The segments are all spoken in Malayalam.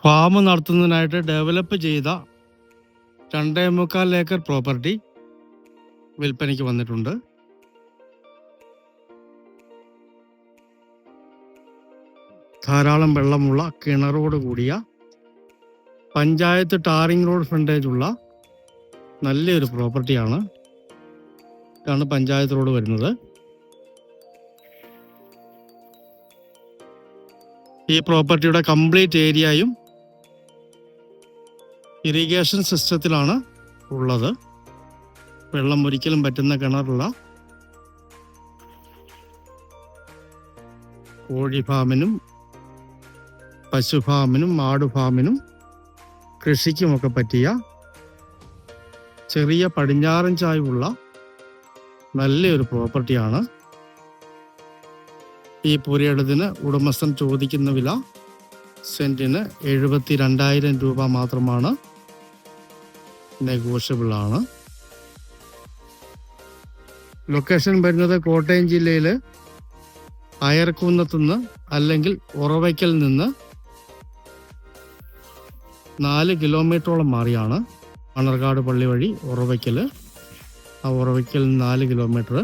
ഫാം നടത്തുന്നതിനായിട്ട് ഡെവലപ്പ് ചെയ്ത 2.25 ഏക്കർ പ്രോപ്പർട്ടി വിൽപ്പനയ്ക്ക് വന്നിട്ടുണ്ട്. ധാരാളം വെള്ളമുള്ള കിണറോട് കൂടിയ പഞ്ചായത്ത് ടാറിംഗ് റോഡ് ഫ്രണ്ടേജ് ഉള്ള നല്ലൊരു പ്രോപ്പർട്ടിയാണ്. ഇതാണ് പഞ്ചായത്ത് റോഡ് വരുന്നത്. ഈ പ്രോപ്പർട്ടിയുടെ കംപ്ലീറ്റ് ഏരിയയും ഇറിഗേഷൻ സിസ്റ്റത്തിലാണ് ഉള്ളത്. വെള്ളം ഒരിക്കലും പറ്റുന്ന കിണറുള്ള കോഴി ഫാമിനും പശു ഫാമിനും ആടു ഫാമിനും കൃഷിക്കുമൊക്കെ പറ്റിയ ചെറിയ പടിഞ്ഞാറൻ ചായ്വുള്ള നല്ലൊരു പ്രോപ്പർട്ടിയാണ്. ഈ പുരയിടത്തിന് ഉടമസ്ഥൻ ചോദിക്കുന്ന വില സെന്റിന് 72,000 രൂപ മാത്രമാണ്. നെഗോഷ്യബിൾ ആണ്. ലൊക്കേഷൻ വരുന്നത് കോട്ടയം ജില്ലയിൽ അയർക്കുന്നത്തുനിന്ന് അല്ലെങ്കിൽ ഉറവയ്ക്കൽ നിന്ന് 4 കിലോമീറ്ററോളം മാറിയാണ്. മണർകാട് പള്ളി വഴി ഉറവയ്ക്കൽ, ആ ഉറവയ്ക്കൽ 4 കിലോമീറ്റർ,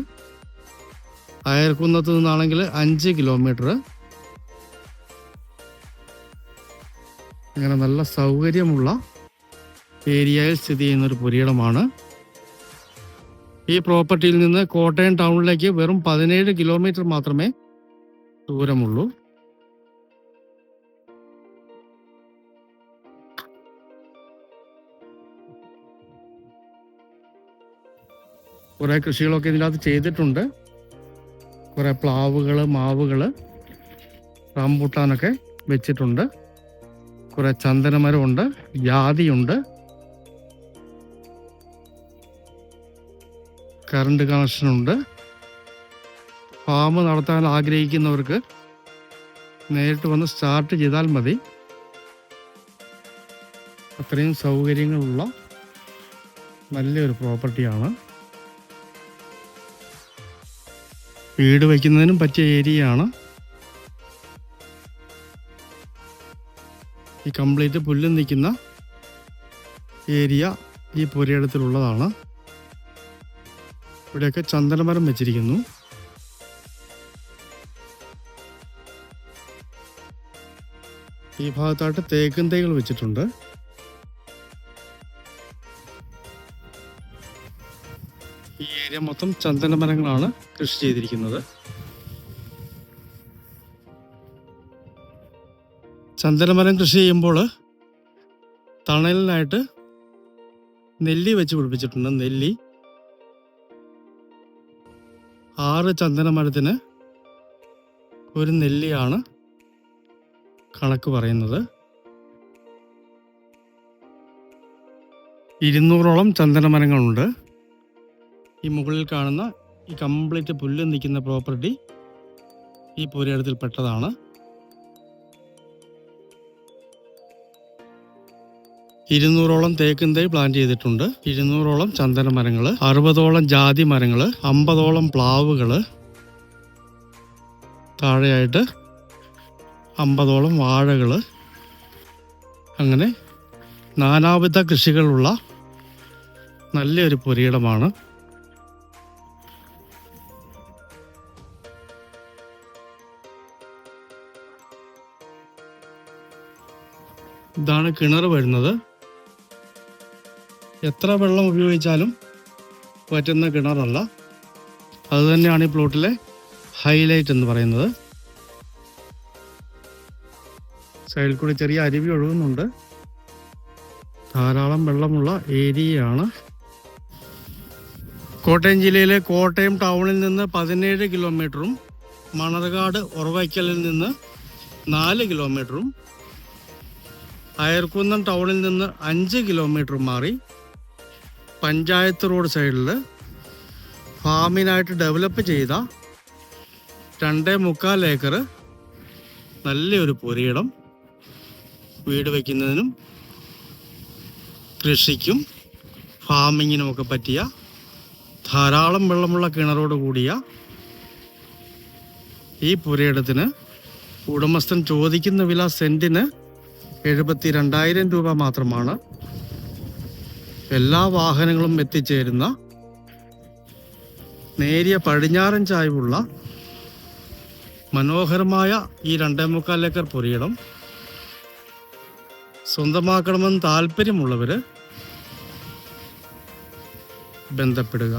അയർക്കുന്നത്ത് നിന്നാണെങ്കിൽ 5 കിലോമീറ്റർ. അങ്ങനെ നല്ല സൗകര്യമുള്ള ഏരിയയിൽ സ്ഥിതി ചെയ്യുന്നൊരു പുരയിടമാണ്. ഈ പ്രോപ്പർട്ടിയിൽ നിന്ന് കോട്ടയം ടൗണിലേക്ക് വെറും 17 കിലോമീറ്റർ മാത്രമേ ദൂരമുള്ളൂ. കുറേ കൃഷികളൊക്കെ ഇതിനകത്ത് ചെയ്തിട്ടുണ്ട്. കുറേ പ്ലാവുകൾ, മാവുകൾ, റംബൂട്ടാനൊക്കെ വെച്ചിട്ടുണ്ട്. കുറേ ചന്ദനമരമുണ്ട്, ജാതിയുണ്ട്, കറണ്ട് കണക്ഷനുണ്ട്. ഫാം നടത്താൻ ആഗ്രഹിക്കുന്നവർക്ക് നേരിട്ട് വന്ന് സ്റ്റാർട്ട് ചെയ്താൽ മതി. അത്രയും സൗകര്യങ്ങളുള്ള നല്ലൊരു പ്രോപ്പർട്ടിയാണ്. വീട് വയ്ക്കുന്നതിനും പറ്റിയ ഏരിയയാണ്. ഈ കംപ്ലീറ്റ് പുല്ലും നിൽക്കുന്ന ഏരിയ ഈ പുരയിടത്തിലുള്ളതാണ്. ഇവിടെയൊക്കെ ചന്ദനമരം വെച്ചിരിക്കുന്നു. ഈ ഭാഗത്തായിട്ട് തേക്കും തൈകൾ വെച്ചിട്ടുണ്ട്. ഈ ഏരിയ മൊത്തം ചന്ദനമരങ്ങളാണ് കൃഷി ചെയ്തിരിക്കുന്നത്. ചന്ദനമരം കൃഷി ചെയ്യുമ്പോൾ തണലിനായിട്ട് നെല്ലി വെച്ച് പിടിപ്പിച്ചിട്ടുണ്ട്. നെല്ലി 6 ചന്ദനമരത്തിന് ഒരു നെല്ലിയാണ് കണക്ക് പറയുന്നത്. 200ഓളം ചന്ദനമരങ്ങളുണ്ട്. ഈ മുകളിൽ കാണുന്ന ഈ കംപ്ലീറ്റ് പുല്ല് നിൽക്കുന്ന പ്രോപ്പർട്ടി ഈ പുരയിടത്തിൽ പെട്ടതാണ്. 200ഓളം തേക്കും തൈ പ്ലാൻ ചെയ്തിട്ടുണ്ട്. 200ഓളം ചന്ദന മരങ്ങൾ, 60ഓളം ജാതി മരങ്ങൾ, 50ഓളം പ്ലാവുകൾ, താഴെയായിട്ട് 50ഓളം വാഴകൾ, അങ്ങനെ നാനാവിധ കൃഷികളുള്ള നല്ലൊരു പുരയിടമാണ്. ഇതാണ് കിണർ വരുന്നത്. എത്ര വെള്ളം ഉപയോഗിച്ചാലും പറ്റുന്ന കിണറല്ല. അതുതന്നെയാണ് ഈ പ്ലോട്ടിലെ ഹൈലൈറ്റ് എന്ന് പറയുന്നത്. സൈഡിൽ കൂടി ചെറിയ അരുവി ഒഴുകുന്നുണ്ട്. ധാരാളം വെള്ളമുള്ള ഏരിയയാണ്. കോട്ടയം ജില്ലയിലെ കോട്ടയം ടൗണിൽ നിന്ന് 17 കിലോമീറ്ററും മണർകാട് ഉറവയ്ക്കലിൽ നിന്ന് 4 കിലോമീറ്ററും അയർക്കുന്നം ടൗണിൽ നിന്ന് 5 കിലോമീറ്റർ മാറി പഞ്ചായത്ത് റോഡ് സൈഡിൽ ഫാമിനായിട്ട് ഡെവലപ്പ് ചെയ്ത 2.25 ഏക്കർ നല്ലൊരു പുരയിടം. വീട് വയ്ക്കുന്നതിനും കൃഷിക്കും ഫാമിങ്ങിനുമൊക്കെ പറ്റിയ ധാരാളം വെള്ളമുള്ള കിണറോട് കൂടിയ ഈ പുരയിടത്തിന് ഉടമസ്ഥൻ ചോദിക്കുന്ന വില സെന്റിന് 72,000 രൂപ മാത്രമാണ്. എല്ലാ വാഹനങ്ങളും എത്തിച്ചേരുന്ന നേരിയ പടിഞ്ഞാറൻ ചായ്വുള്ള മനോഹരമായ ഈ 2.25 ഏക്കർ പുരയിടം സ്വന്തമാക്കണമെന്ന് താല്പര്യമുള്ളവർ ബന്ധപ്പെടുക.